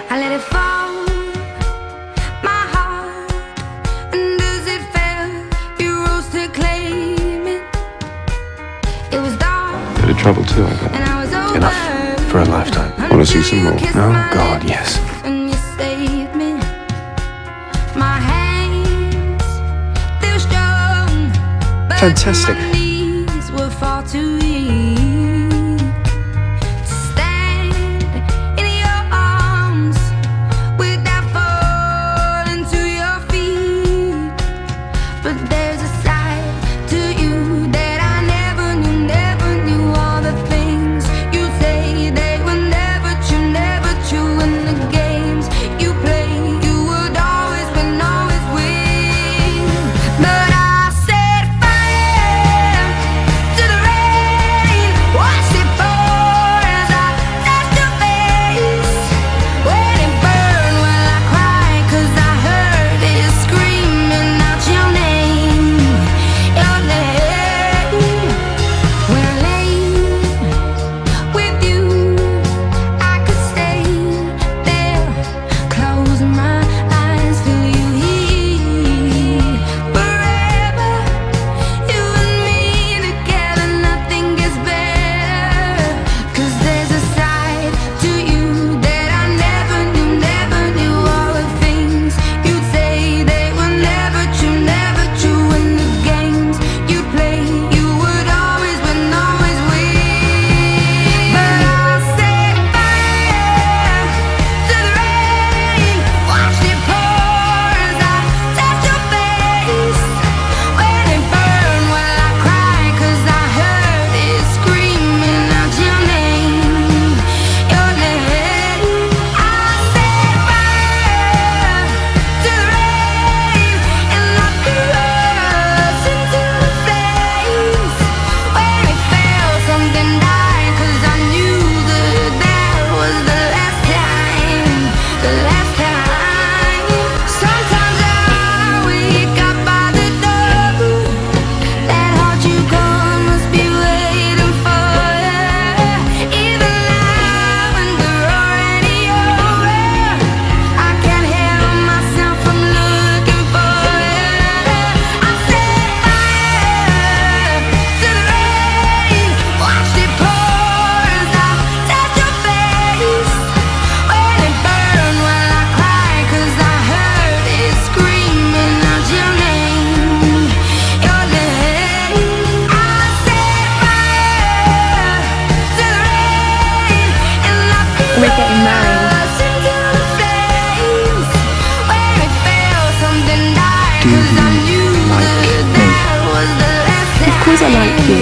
I let it fall, my heart, and as it fell, you rose to claim it. It was dark, Bit of trouble too, I bet. and I was over. Enough for a lifetime. Want to see some more? No? God, yes. And you saved me. My hands, they were strong, but Fantastic. my knees were far too weak to stand in your arms without falling to your feet. But there's a side to you that I never knew all the things you say they were never true, in the games you play, you would always win, always win. But I set fire to the rain, watch it pour as I touched your face. When it burned, well I cried 'cause I heard it screaming out your name, your name. When I lay with you, I could stay there, close my eyes, feel you here forever. You and me together, nothing gets better. 'Cause there's a side to you that I never knew all the things you'd say they were never true, in the games you play, you would always win, always win. But I'll set fire to the rain, watch it pour as I touch your face. When it burned, well I cried 'cause I heard it screaming out your name, your name. I set fire to the rain and locked us into the flames. When it fell, something died 'cause I knew that was the last time, the last time. Sometimes I wake up by the door, that heart you gone must be waiting for you. Even now when we're already over, I can't help myself from looking for you. I set fire to the rain, watched it pour as I touched your face. When it burned, well I cried 'cause I heard it screaming out your name, your name. I set fire to the rain and locked We're getting married. us into the flames. When it fell, something died Do 'cause I you knew like me? that was the last time. Of course I like you.